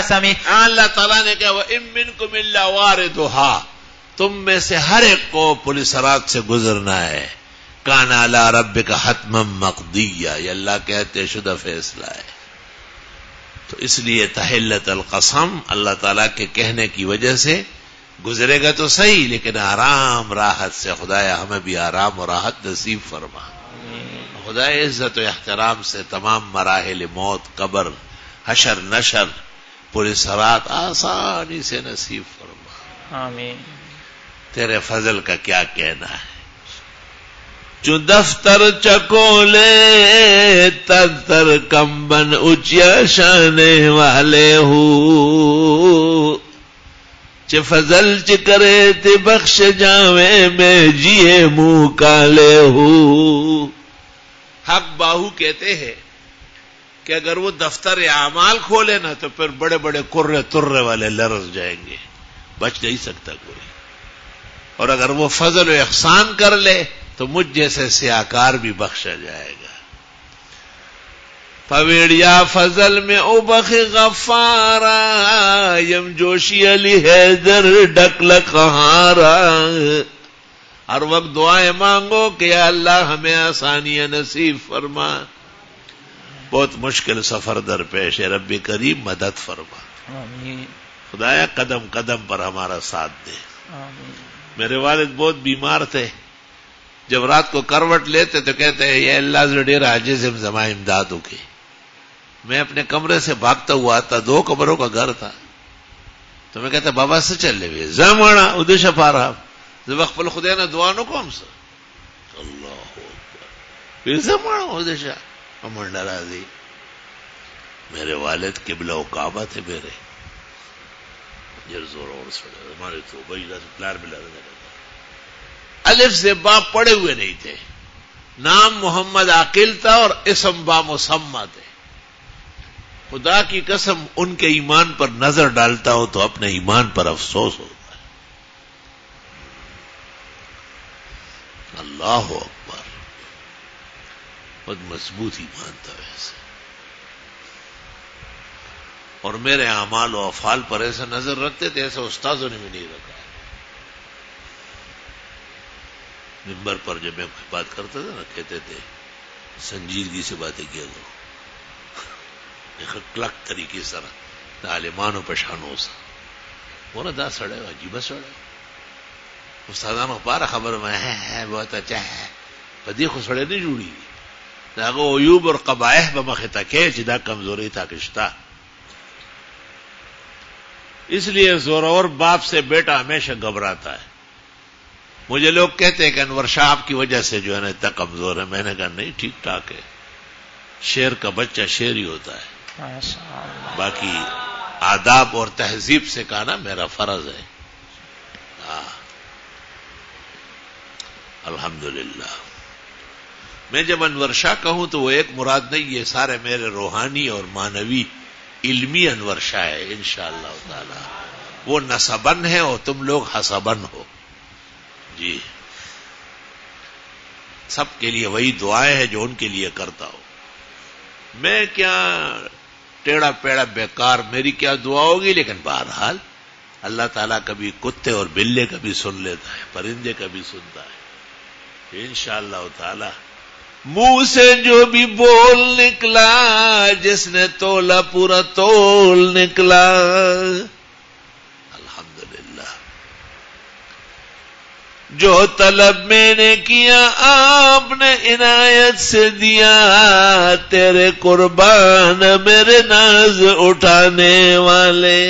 سمیع. اللہ تعالیٰ نے کہا وَإِن مِّنكُمْ إِلَّا وَارِدُهَا، تم میں سے ہر ایک کو پولیس رات سے گزرنا ہے. کان علی ربک حتما مقضیہ، یہ اللہ کے طے شدہ فیصلہ ہے. تو اس لیے تحلت القسم اللہ تعالیٰ کے کہنے کی وجہ سے گزرے گا تو صحیح، لیکن آرام راحت سے. خدایا ہمیں بھی آرام اور راحت نصیب فرما. خدا عزت و احترام سے تمام مراحل موت، قبر، حشر نشر، پولیس رات آسانی سے نصیب فرما. آمین. تیرے فضل کا کیا کہنا ہے. جو دفتر چکولے تر کمبن اچیا شانے والے ہو، چ فضل چ کرے تے بخش جاوے میں جیے منہ کالے ہو. حق باہو کہتے ہیں کہ اگر وہ دفتر اعمال کھولے نا تو پھر بڑے بڑے کرے ترے والے لرز جائیں گے، بچ نہیں سکتا کوئی. اور اگر وہ فضل و احسان کر لے تو مجھ جیسے سیاکار بھی بخشا جائے گا. پویڑیا فضل میں اوبخ غفارا، یم جوشی علی حیدر ڈکل کہارا. ہر وقت دعائیں مانگو کہ یا اللہ ہمیں آسانیاں نصیب فرما. بہت مشکل سفر درپیش ہے، رب کریم مدد فرما. آمین. خدایا قدم قدم پر ہمارا ساتھ دے. آمین. میرے والد بہت بیمار تھے، جب رات کو کروٹ لیتے تو کہتے ہیں یہ اللہ زڈیر عاجز زما امدادوں کی. میں اپنے کمرے سے بھاگتا ہوا آتا، 2 کمروں کا گھر تھا، تو میں کہتا بابا سے چل لے زمانا ادیش پارا وقت پل خدا نہ دعا نو کون سا اللہ پھر زمانا ادیش امن راضی. میرے والد قبلہ و کعبہ تھے میرے. زور اور ہمارے تو بھائی پلار بھی لڑ الف سے باپ پڑے ہوئے نہیں تھے. نام محمد عاقل تھا اور اسم با مسمہ تھے. خدا کی قسم ان کے ایمان پر نظر ڈالتا ہو تو اپنے ایمان پر افسوس ہوتا ہے. اللہ اکبر، بہت مضبوط ایمان تھا ویسے. اور میرے اعمال و افعال پر ایسا نظر رکھتے تھے ایسا استاذوں نے بھی نہیں رکھا. ممبر پر جب میں بات کرتا تھا نا کہتے تھے سنجیدگی سے باتیں کیا کرو، کلک طریقے سے عالمان و پشانوں سے وہ نا دا سڑے عجیبہ سڑے استادانوں پارا خبر میں ہے بہت اچھا ہے بدی خو سڑے نہیں جوڑی داغو عیوب اور قبائح بمخ تکے جدا کمزوری تھا کشتا. اس لیے زورور باپ سے بیٹا ہمیشہ گھبراتا ہے. مجھے لوگ کہتے ہیں کہ انور شاہ آپ کی وجہ سے جو ہے نا اتنا کمزور ہے. میں نے کہا نہیں، ٹھیک ٹھاک ہے. شیر کا بچہ شیر ہی ہوتا ہے. باقی آداب اور تہذیب سے کہنا میرا فرض ہے. الحمدللہ. میں جب انور شاہ کہوں تو وہ ایک مراد نہیں، یہ سارے میرے روحانی اور معنوی علمی انور شاہ ہے انشاءاللہ تعالی. وہ نسبن ہے اور تم لوگ حسبن ہو. جی سب کے لیے وہی دعائیں ہیں جو ان کے لیے کرتا ہوں. میں کیا ٹیڑھا پیڑا بیکار میری کیا دعا ہوگی، لیکن بہرحال اللہ تعالیٰ کبھی کتے اور بلے کا بھی سن لیتا ہے، پرندے کا بھی سنتا ہے انشاءاللہ تعالی. منہ سے جو بھی بول نکلا جس نے تولا پورا تول نکلا. الحمدللہ. جو طلب میں نے کیا آپ نے عنایت سے دیا، تیرے قربان میرے ناز اٹھانے والے.